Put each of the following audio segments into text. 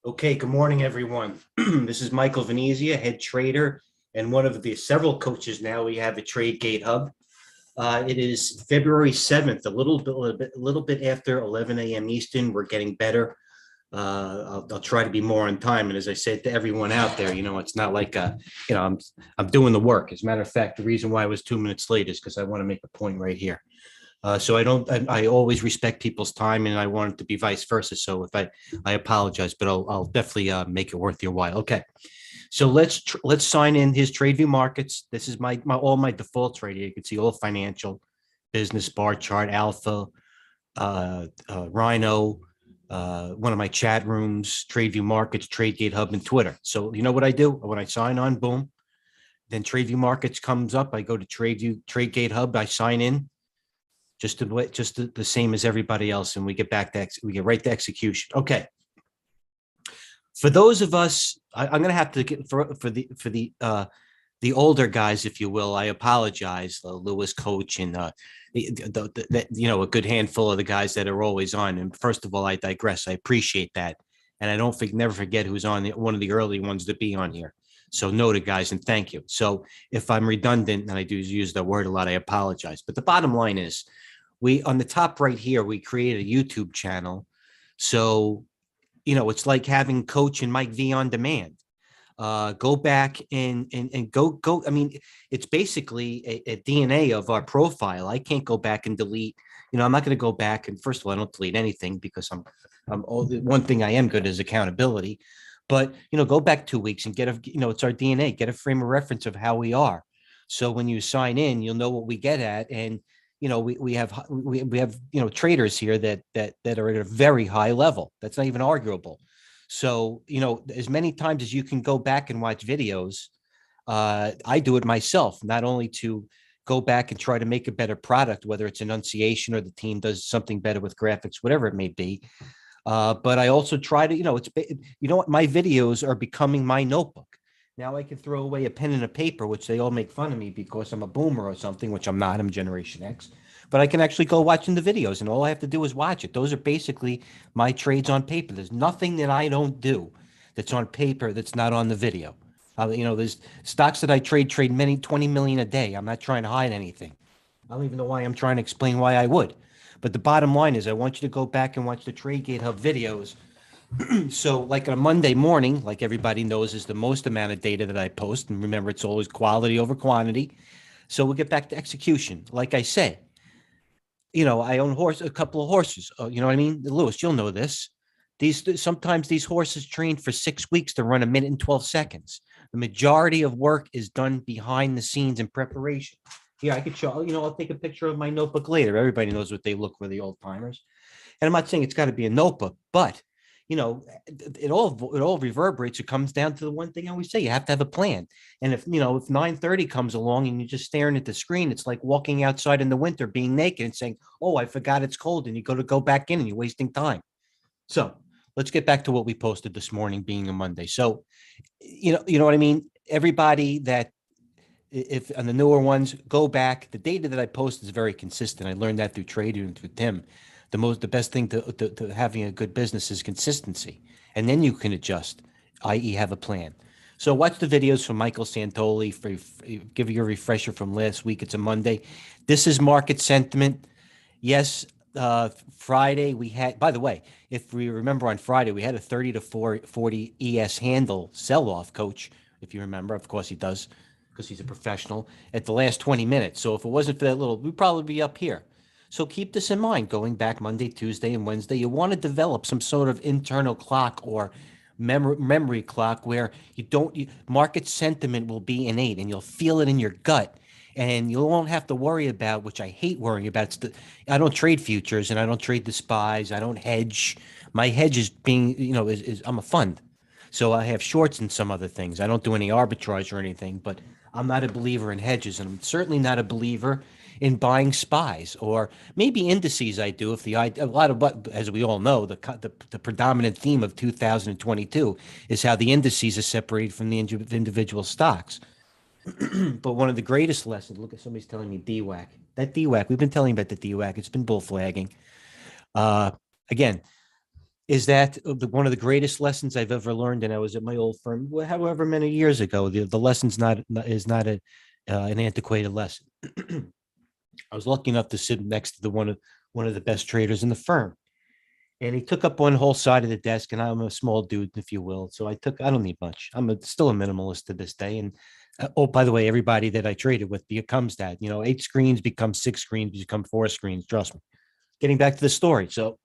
Okay, good morning, everyone. This is Michael Venezia, head trader and one of the several coaches now we have at TradeGATEHub. It is February 7th, a little bit after 11 a.m. Eastern. We're getting better. I'll try to be more on time. And as I said to everyone out there, it's not like I'm doing the work. As a matter of fact, the reason why I was 2 minutes late is because I want to make a point right here. So I always respect people's time, and I want it to be vice versa. So I apologize, but I'll definitely make it worth your while. Okay. So let's sign in his TradeView markets. This is my all my defaults right here. You can see all financial, business, bar chart, alpha, Rhino, one of my chat rooms, TradeView markets, TradeGATEHub, and Twitter. So you know what I do when I sign on, boom, then TradeView markets comes up. I go to TradeGATEHub. I sign in just the same as everybody else, and we get right to execution. Okay. For those of us, I'm going to have to get for the older guys, if you will. I apologize, Lewis, Coach, and a good handful of the guys that are always on. And first of all, I digress. I appreciate that, and I never forget who's on one of the early ones to be on here. So noted, guys, and thank you. So if I'm redundant and I do use the word a lot, I apologize. But the bottom line is, on the top right here, we created a YouTube channel. So it's like having Coach and Mike V on demand. Go back and go. I mean, it's basically a DNA of our profile. I can't go back and delete. I'm not going to go back and first of all, I don't delete anything because I'm all the one thing I am good is accountability. But go back 2 weeks and it's our DNA. Get a frame of reference of how we are. So when you sign in, you'll know what we get at, and we have traders here that are at a very high level. That's not even arguable. So, as many times as you can go back and watch videos, I do it myself, not only to go back and try to make a better product, whether it's enunciation or the team does something better with graphics, whatever it may be. But I also try to, what, my videos are becoming my notebook. Now I can throw away a pen and a paper, which they all make fun of me because I'm a boomer or something, which I'm not. I'm Generation X. But I can actually go watching the videos, and all I have to do is watch it. Those are basically my trades on paper. There's nothing that I don't do that's on paper that's not on the video. There's stocks that I trade many 20 million a day. I'm not trying to hide anything. I don't even know why I'm trying to explain why I would. But the bottom line is I want you to go back and watch the TradeGATEHub videos. So like on a Monday morning, like everybody knows, is the most amount of data that I post. And remember, it's always quality over quantity. So we'll get back to execution. Like I said, I own a couple of horses. You know what I mean? Lewis, you'll know this. Sometimes these horses train for 6 weeks to run a minute and 12 seconds. The majority of work is done behind the scenes in preparation. Here, I could show, I'll take a picture of my notebook later. Everybody knows what they look for, the old timers. And I'm not saying it's got to be a notebook, but it all reverberates. It comes down to the one thing I always say: you have to have a plan. And if 9:30 comes along and you're just staring at the screen, it's like walking outside in the winter, being naked and saying, "Oh, I forgot it's cold," and you go back in and you're wasting time. So let's get back to what we posted this morning, being a Monday. So you know what I mean. Everybody that if on the newer ones, go back. The data that I post is very consistent. I learned that through trading and through Tim. The best thing to having a good business is consistency, and then you can adjust, i.e., have a plan. So watch the videos from Michael Santoli for give you a refresher from last week. It's a Monday. This is market sentiment. Yes, Friday we had. By the way, if we remember on Friday, we had a 30 to 40 ES handle sell off, Coach. If you remember, of course he does, because he's a professional at the last 20 minutes. So if it wasn't for that little, we'd probably be up here. So keep this in mind going back Monday, Tuesday, and Wednesday. You want to develop some sort of internal clock or memory clock where market sentiment will be innate and you'll feel it in your gut. And you won't have to worry about, which I hate worrying about. I don't trade futures and I don't trade the SPYs. I don't hedge. My hedge is being, I'm a fund. So I have shorts and some other things. I don't do any arbitrage or anything, but I'm not a believer in hedges, and I'm certainly not a believer in buying SPYs or maybe indices. I do if a lot of what, as we all know, the predominant theme of 2022 is how the indices are separated from the individual stocks. But one of the greatest lessons, look at somebody's telling me DWAC. That DWAC, we've been telling you about the DWAC. It's been bull flagging. Again, is that one of the greatest lessons I've ever learned. And I was at my old firm, however many years ago. The lesson's is not an antiquated lesson. I was lucky enough to sit next to one of the best traders in the firm, and he took up one whole side of the desk. And I'm a small dude, if you will, so I don't need much. Still a minimalist to this day. And oh, by the way, everybody that I traded with becomes that. 8 screens become 6 screens, become 4 screens. Trust me. Getting back to the story, so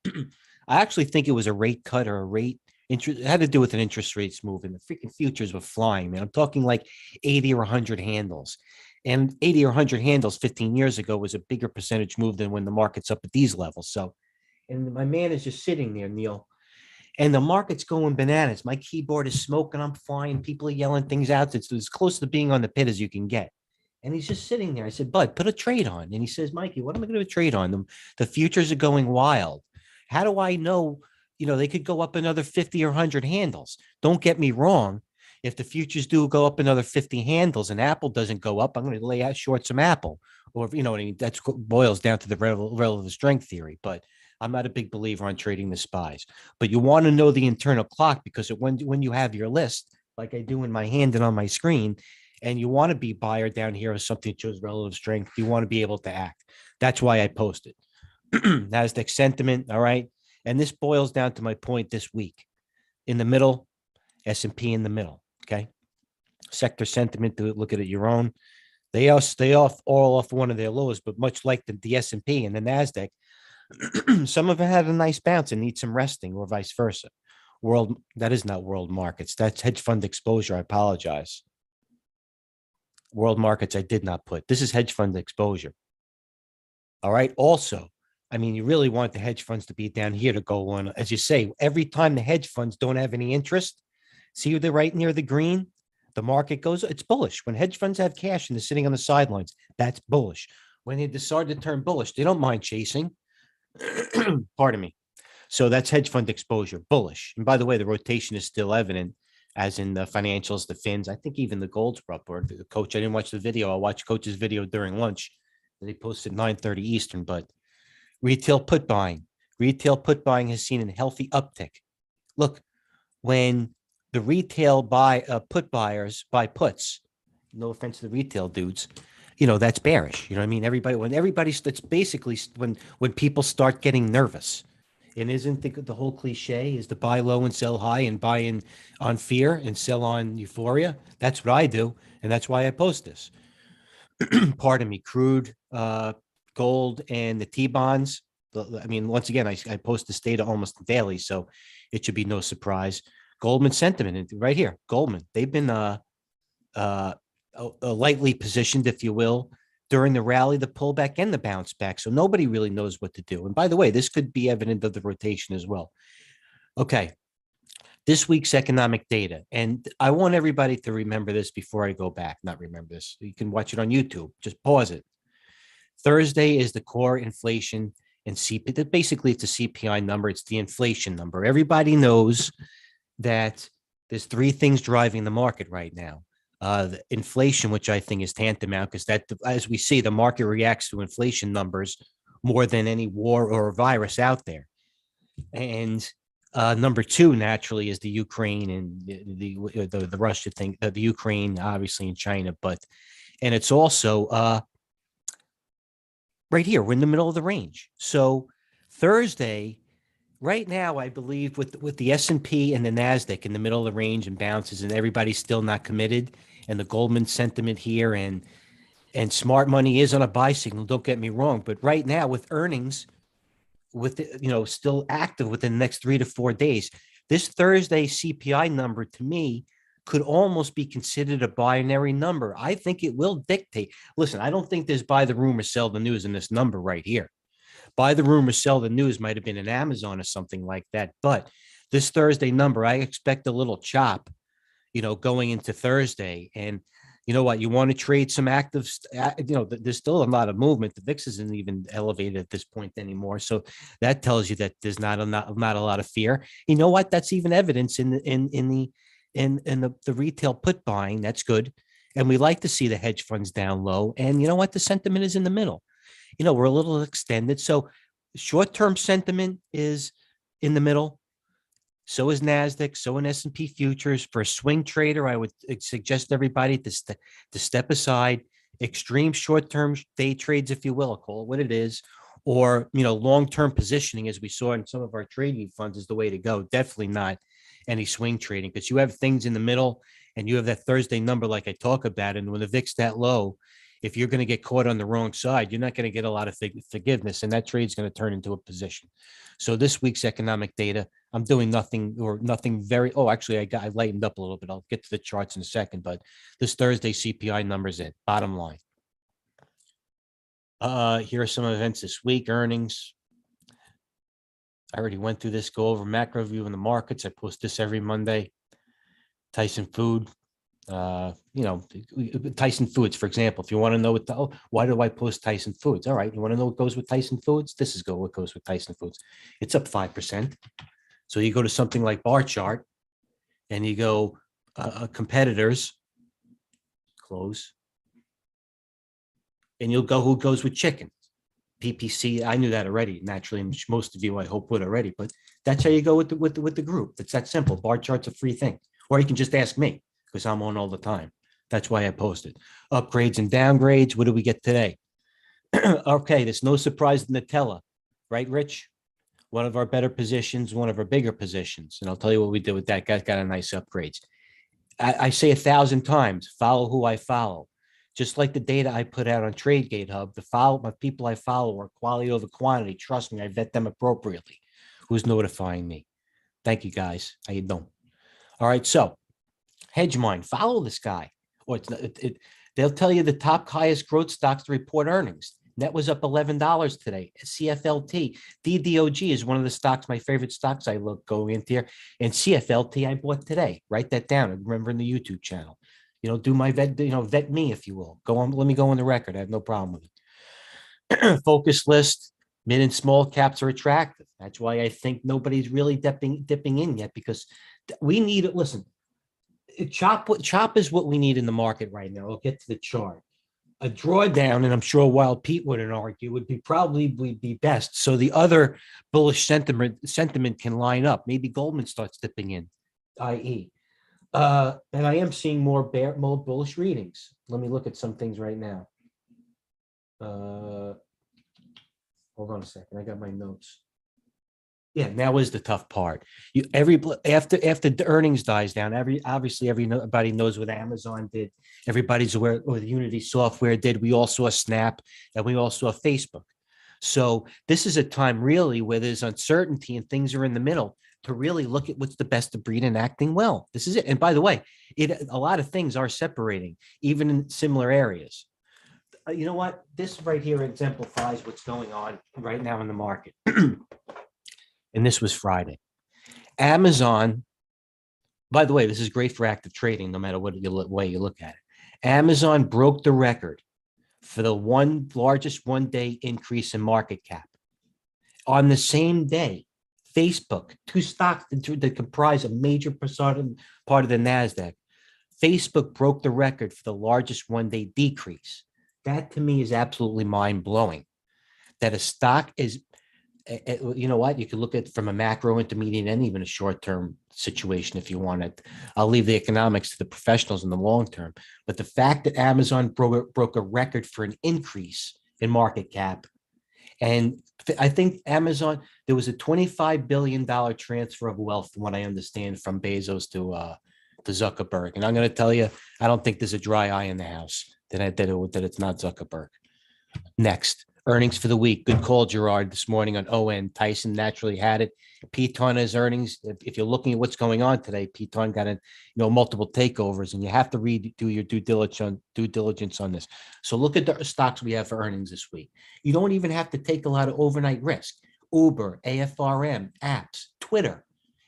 I actually think it was a rate cut or a rate interest. It had to do with an interest rates move, and the freaking futures were flying, man. I'm talking like 80 or 100 handles. And 80 or 100 handles 15 years ago was a bigger percentage move than when the market's up at these levels. So, and my man is just sitting there, Neil, and the market's going bananas. My keyboard is smoking. I'm flying. People are yelling things out. It's as close to being on the pit as you can get. And he's just sitting there. I said, Bud, put a trade on. And he says, Mikey, what am I going to trade on? The futures are going wild. How do I know? They could go up another 50 or 100 handles. Don't get me wrong. If the futures do go up another 50 handles and Apple doesn't go up, I'm going to lay out short some Apple. Or, you know what I mean? That boils down to the relative strength theory. But I'm not a big believer on trading the spies. But you want to know the internal clock, because when you have your list, like I do in my hand and on my screen, and you want to be buyer down here or something that shows relative strength, you want to be able to act. That's why I posted NASDAQ sentiment. All right. And this boils down to my point this week. In the middle, S&P in the middle. Okay. Sector sentiment, to look at it your own. They all stay all off one of their lows, but much like the S&P and the NASDAQ, some of it had a nice bounce and need some resting, or vice versa. That is not world markets. That's hedge fund exposure. I apologize. World markets, I did not put. This is hedge fund exposure. All right. Also, I mean, you really want the hedge funds to be down here to go on. As you say, every time the hedge funds don't have any interest, see, they're right near the green. The market goes, it's bullish. When hedge funds have cash and they're sitting on the sidelines, that's bullish. When they decide to turn bullish, they don't mind chasing. Pardon me. So that's hedge fund exposure, bullish. And by the way, the rotation is still evident, as in the financials, the fins. I think even the golds were up. Or the coach, I didn't watch the video. I watched coach's video during lunch. They posted 9:30 Eastern. But retail put buying has seen a healthy uptick. Look, when the retail put buyers buy puts, no offense to the retail dudes, that's bearish. You know what I mean? That's basically when people start getting nervous. And isn't the whole cliche is to buy low and sell high, and buy in on fear and sell on euphoria? That's what I do. And that's why I post this. Pardon me, crude, gold, and the T-bonds. I mean, once again, I post this data almost daily, so it should be no surprise. Goldman sentiment right here. Goldman, they've been lightly positioned, if you will, during the rally, the pullback, and the bounce back. So nobody really knows what to do. And by the way, this could be evident of the rotation as well. Okay. This week's economic data. And I want everybody to remember this before I go back. Not remember this. You can watch it on YouTube. Just pause it. Thursday is the core inflation and CPI. Basically, it's a CPI number. It's the inflation number. Everybody knows that there's 3 things driving the market right now. The inflation, which I think is tantamount, because that, as we see, the market reacts to inflation numbers more than any war or virus out there. And number 2, naturally, is the Ukraine and the Russia thing, the Ukraine, obviously, in China. And it's also right here. We're in the middle of the range. So Thursday, right now, I believe with the S&P and the NASDAQ in the middle of the range and bounces, and everybody's still not committed, and the Goldman sentiment here, and smart money is on a buy signal. Don't get me wrong, but right now with earnings, with still active within the next 3 to 4 days, this Thursday CPI number to me could almost be considered a binary number. I think it will dictate. Listen, I don't think there's buy the rumor, sell the news in this number right here. Buy the rumor, sell the news might have been an Amazon or something like that. But this Thursday number, I expect a little chop, going into Thursday. And you know what? You want to trade some active, there's still a lot of movement. The VIX isn't even elevated at this point anymore. So that tells you that there's not a lot of fear. You know what? That's even evidence in the retail put buying. That's good. And we like to see the hedge funds down low. And you know what? The sentiment is in the middle. We're a little extended. So short-term sentiment is in the middle. So is NASDAQ, so in S&P futures. For a swing trader, I would suggest everybody to step aside extreme short-term day trades, if you will. I'll call it what it is, or long-term positioning, as we saw in some of our trading funds, is the way to go. Definitely not any swing trading, because you have things in the middle and you have that Thursday number like I talk about. And when the VIX that low, if you're going to get caught on the wrong side, you're not going to get a lot of forgiveness, and that trade is going to turn into a position. So this week's economic data, I'm doing nothing very. Oh, actually, I lightened up a little bit. I'll get to the charts in a second, but this Thursday CPI numbers it. Bottom line. Here are some events this week. Earnings. I already went through this. Go over macro view in the markets. I post this every Monday. Tyson Food. Tyson Foods, for example, if you want to know why do I post Tyson Foods? All right. You want to know what goes with Tyson Foods? This is what goes with Tyson Foods. It's up 5%. So you go to something like bar chart and you go competitors, close, and you'll go who goes with chicken. PPC, I knew that already. Naturally, most of you, I hope, would already, but that's how you go with the group. It's that simple. Bar chart's a free thing. Or you can just ask me, because I'm on all the time. That's why I posted. Upgrades and downgrades. What do we get today? Okay, there's no surprise in Nutella, right, Rich? One of our better positions, one of our bigger positions. And I'll tell you what we did with that. Got a nice upgrades. I say 1,000 times, follow who I follow. Just like the data I put out on TradeGATEHub, my people I follow are quality over quantity. Trust me, I vet them appropriately. Who's notifying me? Thank you, guys. How you doing? All right, so HedgeMind, follow this guy. Or they'll tell you the top highest growth stocks to report earnings. Net was up $11 today. CFLT, DDOG is one of the stocks, my favorite stocks I look going into here. And CFLT I bought today. Write that down. Remember in the YouTube channel. Do my vet me, if you will. Go on, let me go on the record. I have no problem with it. Focus list, mid and small caps are attractive. That's why I think nobody's really dipping in yet, because we need it. Listen, chop is what we need in the market right now. I'll get to the chart. A drawdown, and I'm sure Wild Pete wouldn't argue, would be best. So the other bullish sentiment can line up. Maybe Goldman starts dipping in, i.e. And I am seeing more bullish readings. Let me look at some things right now. Hold on a second. I got my notes. Yeah, now is the tough part. After the earnings dies down, everybody knows what Amazon did. Everybody's aware what the Unity software did. We all saw Snap, and we all saw Facebook. So this is a time really where there's uncertainty and things are in the middle to really look at what's the best of breed and acting well. This is it. And by the way, a lot of things are separating, even in similar areas. You know what? This right here exemplifies what's going on right now in the market. And this was Friday. Amazon, by the way, this is great for active trading, no matter what way you look at it. Amazon broke the record for the largest one-day increase in market cap. On the same day, Facebook, two stocks that comprise a major part of the NASDAQ, Facebook broke the record for the largest one-day decrease. That to me is absolutely mind-blowing. That a stock is, you know what? You can look at it from a macro, intermediate, and even a short-term situation if you want it. I'll leave the economics to the professionals in the long term. But the fact that Amazon broke a record for an increase in market cap, and I think Amazon, there was a $25 billion transfer of wealth, from what I understand, from Bezos to Zuckerberg. And I'm going to tell you, I don't think there's a dry eye in the house that it's not Zuckerberg. Next. Earnings for the week. Good call, Gerard, this morning on ON. Tyson naturally had it. Piton has earnings. If you're looking at what's going on today, Piton got multiple takeovers, and you have to do your due diligence on this. So look at the stocks we have for earnings this week. You don't even have to take a lot of overnight risk. Uber, AFRM, apps, Twitter,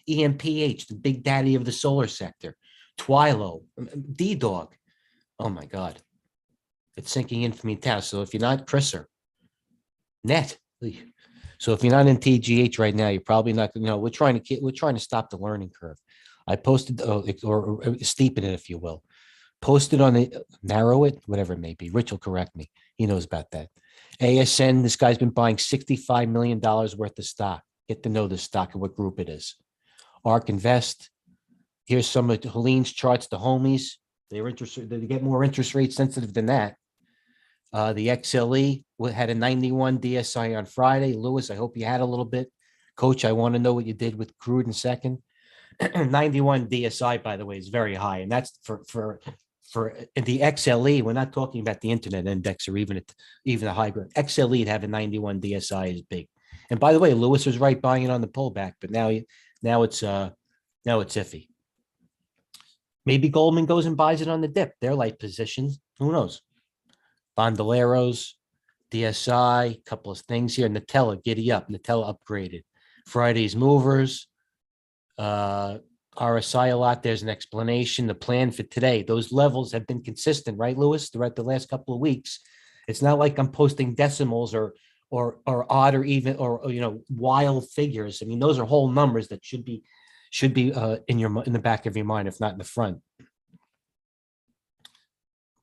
EMPH, the big daddy of the solar sector, Twilo, D-Dog. Oh my God. It's sinking in for me now. So if you're not Chriser, net. So if you're not in TGH right now, you're probably not. We're trying to stop the learning curve. I posted or steepen it, if you will. Posted on the narrow it, whatever it may be. Rich will correct me. He knows about that. ASN. This guy's been buying $65 million worth of stock. Get to know this stock and what group it is. ARK Invest. Here's some of Helene's charts, the homies. They're interested, they get more interest rate sensitive than that. The XLE had a 91 DSI on Friday. Lewis, I hope you had a little bit. Coach, I want to know what you did with crude in second. 91 DSI, by the way, is very high. And that's for the XLE. We're not talking about the internet index or even a high grade. XLE to have a 91 DSI is big. And by the way, Lewis was right buying it on the pullback, but now it's iffy. Maybe Goldman goes and buys it on the dip. They're light positions. Who knows? Bandoleros, DSI, couple of things here. Nutella, giddy up. Nutella upgraded. Friday's movers. RSI a lot. There's an explanation. The plan for today. Those levels have been consistent, right, Lewis? Throughout the last couple of weeks. It's not like I'm posting decimals or odd or even or wild figures. I mean, those are whole numbers that should be in the back of your mind, if not in the front.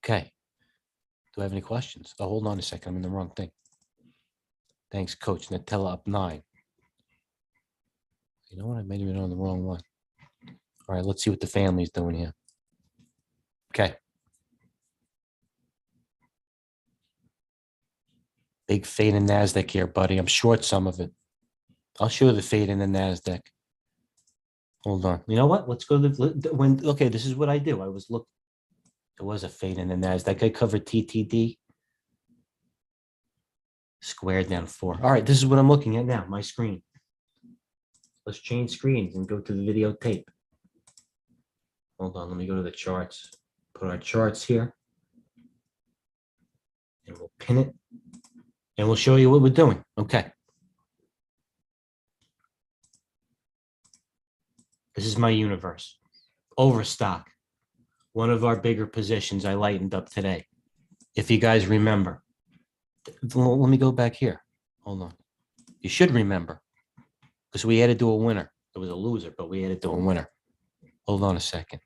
Okay. Do I have any questions? Oh, hold on a second. I'm in the wrong thing. Thanks, Coach. Nutella up 9. You know what? I may have been on the wrong one. All right, let's see what the family's doing here. Okay. Big fade in NASDAQ here, buddy. I'm short some of it. I'll show you the fade in the NASDAQ. Hold on. You know what? Let's go to okay, this is what I do. There was a fade in the NASDAQ. I covered TTD. Squared down 4. All right, this is what I'm looking at now, my screen. Let's change screens and go to the videotape. Hold on, let me go to the charts. Put our charts here. And we'll pin it. And we'll show you what we're doing. Okay. This is my universe. Overstock. One of our bigger positions I lightened up today. If you guys remember. Let me go back here. Hold on. You should remember. Because we had to do a winner. It was a loser, but we had to do a winner. Hold on a second.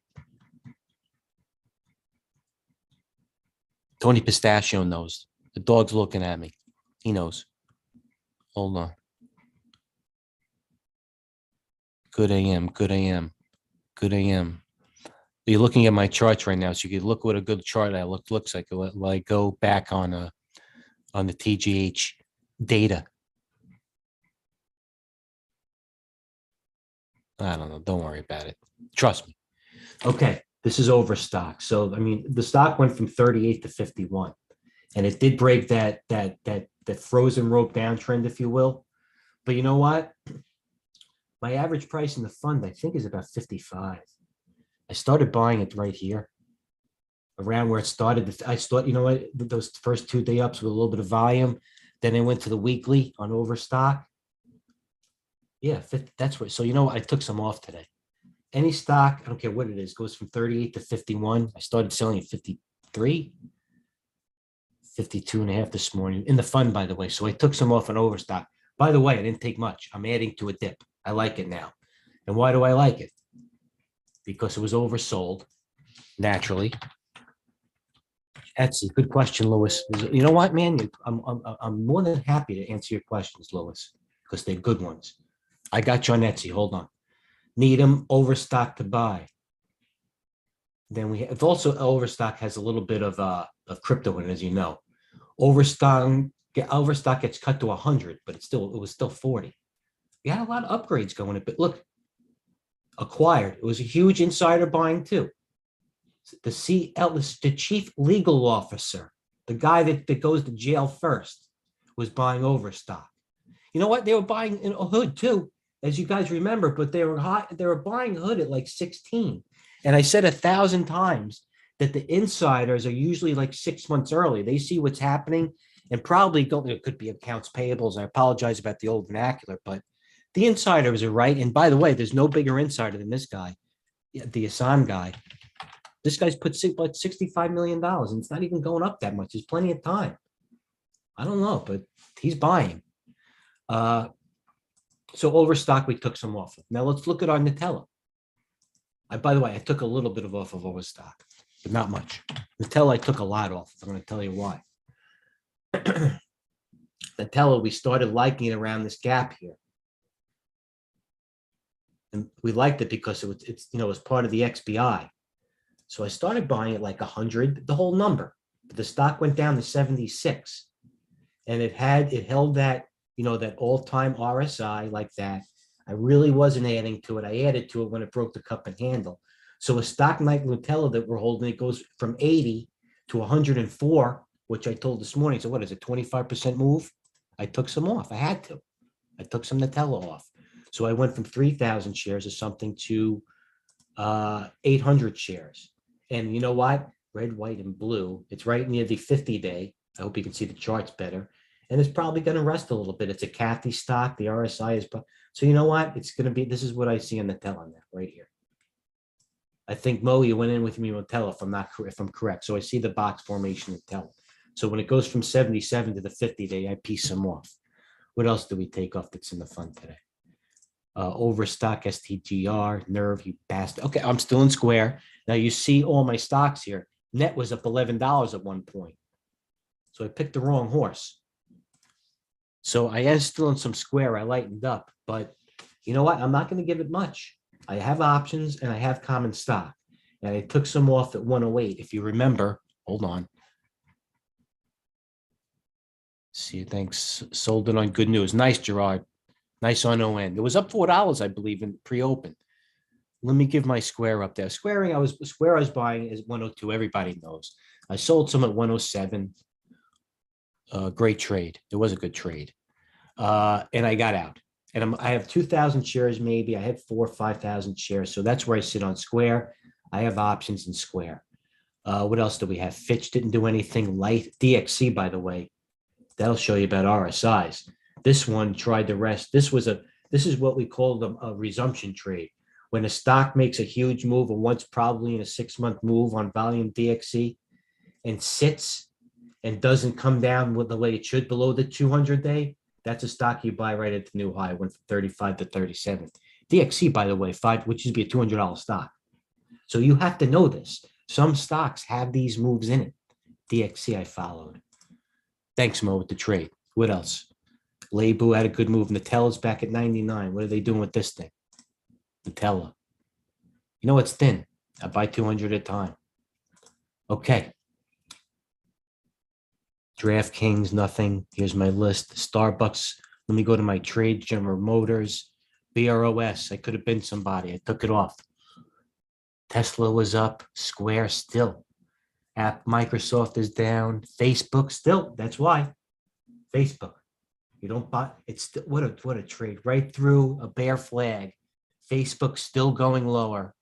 Tony Pistachio knows. The dog's looking at me. He knows. Hold on. Good AM, good AM, good AM. You're looking at my charts right now, so you can look what a good chart looks like. Will I go back on the TGH data? I don't know. Don't worry about it. Trust me. Okay, this is overstock. So I mean, the stock went from 38 to 51, and it did break that frozen rope downtrend, if you will. But you know what? My average price in the fund, I think, is about 55. I started buying it right here, around where it started. I thought, you know what, those first 2 day ups with a little bit of volume. Then I went to the weekly on overstock. Yeah, 50, that's where. So you know what, I took some off today. Any stock, I don't care what it is, goes from 38 to 51. I started selling at 53, 52 and a half this morning in the fund, by the way. So I took some off on overstock. By the way, I didn't take much. I'm adding to a dip. I like it now. And why do I like it? Because it was oversold, naturally. Etsy, good question, Lewis. You know what, man? I'm more than happy to answer your questions, Lewis, because they're good ones. I got you on Etsy. Hold on. Needham, overstock to buy. Then we have also overstock has a little bit of crypto in it, as you know. Overstock gets cut to 100, but it was still 40. We had a lot of upgrades going in, but look, acquired. It was a huge insider buying too. The chief legal officer, the guy that goes to jail first, was buying overstock. You know what? They were buying in a hood too, as you guys remember, but they were buying hood at like 16. And I said 1,000 times that the insiders are usually like 6 months early. They see what's happening and probably it could be accounts payables. I apologize about the old vernacular, but the insiders are right. And by the way, there's no bigger insider than this guy, the Asan guy. This guy's put like $65 million and it's not even going up that much. There's plenty of time. I don't know, but he's buying. So overstock, we took some off. Now let's look at our Nutella. By the way, I took a little bit off of overstock, but not much. Nutella, I took a lot off. I'm going to tell you why. Nutella, we started liking it around this gap here. And we liked it because it was part of the XBI. So I started buying it like 100, the whole number. But the stock went down to 76. And it held that, that all-time RSI like that. I really wasn't adding to it. I added to it when it broke the cup and handle. So a stock like Nutella that we're holding, it goes from 80 to 104, which I told this morning. So what is it, 25% move? I took some off. I had to. I took some Nutella off. So I went from 3,000 shares or something to 800 shares. And you know what? Red, white, and blue. It's right near the 50-day. I hope you can see the charts better. And it's probably going to rest a little bit. It's a Kathy stock. The RSI is. So you know what? It's going to be, this is what I see on Nutella now, right here. I think, Mo, you went in with me Nutella, if I'm correct. So I see the box formation Nutella. So when it goes from 77 to the 50-day, I piece some off. What else do we take off that's in the fund today? Overstock, STGR, Nerve, you bastard. Okay, I'm still in Square. Now you see all my stocks here. Net was up $11 at one point. So I picked the wrong horse. So I am still in some Square. I lightened up, but you know what? I'm not going to give it much. I have options and I have common stock. And I took some off at 108. If you remember, hold on. See, thanks. Sold it on good news. Nice, Gerard. Nice on ON. It was up $4, I believe, in pre-open. Let me give my Square up there. Square I was buying is 102. Everybody knows. I sold some at 107. Great trade. It was a good trade. And I got out. And I have 2,000 shares maybe. I had 4,000 or 5,000 shares. So that's where I sit on Square. I have options in Square. What else do we have? Fitch didn't do anything. Light DXC, by the way. That'll show you about RSIs. This one tried to rest. This is what we call a resumption trade. When a stock makes a huge move, and once probably in a 6-month move on volume DXC, and sits and doesn't come down with the way it should below the 200-day, that's a stock you buy right at the new high. Went from 35 to 37. DXC, by the way, which used to be a $200 stock. So you have to know this. Some stocks have these moves in it. DXC I followed. Thanks, Mo, with the trade. What else? Leibu had a good move. Nutella's back at 99. What are they doing with this thing? Nutella. You know, it's thin. I buy 200 at a time. Okay. DraftKings, nothing. Here's my list. Starbucks. Let me go to my trade. General Motors. BROS. I could have been somebody. I took it off. Tesla was up. Square still. Microsoft is down. Facebook still. That's why. Facebook. You don't buy. It's still, what a trade. Right through a bear flag. Facebook still going lower.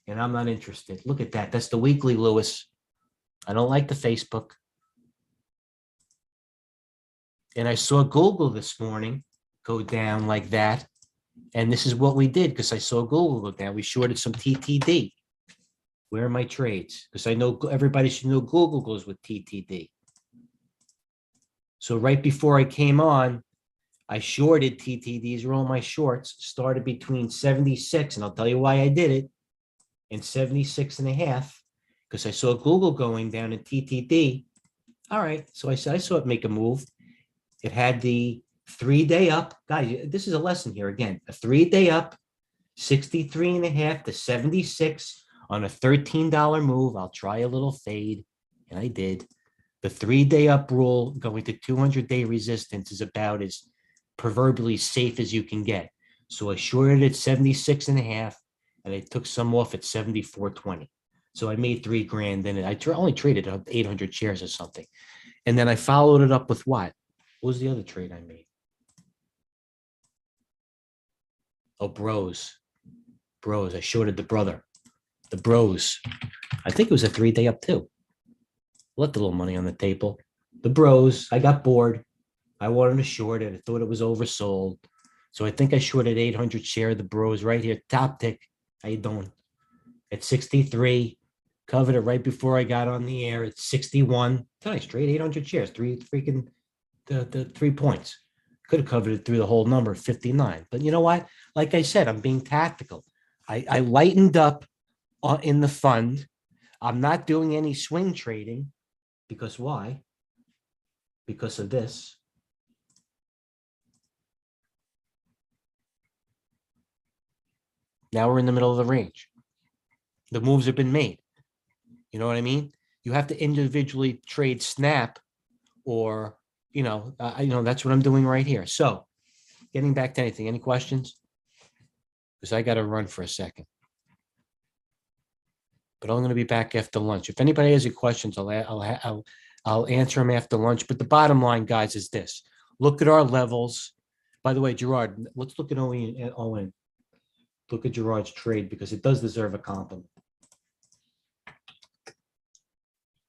And I'm not interested. Look at that. That's the weekly, Lewis. I don't like the Facebook. And I saw Google this morning go down like that. And this is what we did because I saw Google go down. We shorted some TTD. Where are my trades? Because I know everybody should know Google goes with TTD. So right before I came on, I shorted TTD. These are all my shorts. Started between 76, and I'll tell you why I did it, and 76 and a half, because I saw Google going down in TTD. All right, so I said I saw it make a move. It had the 3-day up. Guys, this is a lesson here again. A 3-day up, 63 and a half to 76 on a $13 move. I'll try a little fade, and I did. The 3-day up rule going to 200-day resistance is about as proverbially safe as you can get. So I shorted at 76 and a half, and I took some off at 74.20. So I made $3,000 in it. I only traded 800 shares or something. And then I followed it up with what? What was the other trade I made? Oh, Bros. I shorted the brother. The Bros. I think it was a 3-day up too. Left a little money on the table. The Bros. I got bored. I wanted to short it. I thought it was oversold. So I think I shorted 800 share of the Bros right here. Top tick. How you doing? At 63. Covered it right before I got on the air at 61. Nice trade, 800 shares. The 3 points. Could have covered it through the whole number, 59. But you know what? Like I said, I'm being tactical. I lightened up in the fund. I'm not doing any swing trading. Because why? Because of this. Now we're in the middle of the range. The moves have been made. You know what I mean? You have to individually trade snap or, that's what I'm doing right here. So getting back to anything, any questions? Because I got to run for a second. But I'm going to be back after lunch. If anybody has any questions, I'll answer them after lunch. But the bottom line, guys, is this. Look at our levels. By the way, Gerard, let's look at ON. Look at Gerard's trade because it does deserve a compliment.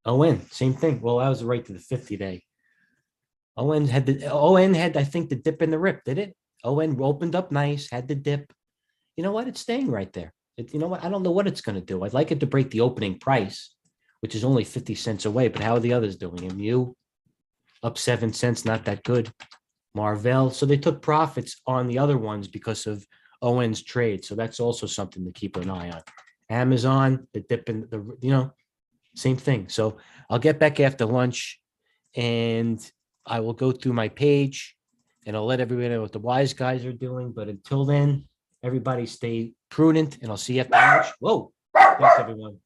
ON, same thing. Well, I was right to the 50-day. ON had, I think, the dip and the rip, did it? ON opened up nice, had the dip. You know what? It's staying right there. You know what? I don't know what it's going to do. I'd like it to break the opening price, which is only 50 cents away. But how are the others doing? MU up 7 cents, not that good. Marvell. So they took profits on the other ones because of ON's trade. So that's also something to keep an eye on. Amazon, the dip in the, same thing. So I'll get back after lunch and I will go through my page and I'll let everybody know what the wise guys are doing. But until then, everybody stay prudent and I'll see you after lunch. Whoa. Thanks, everyone.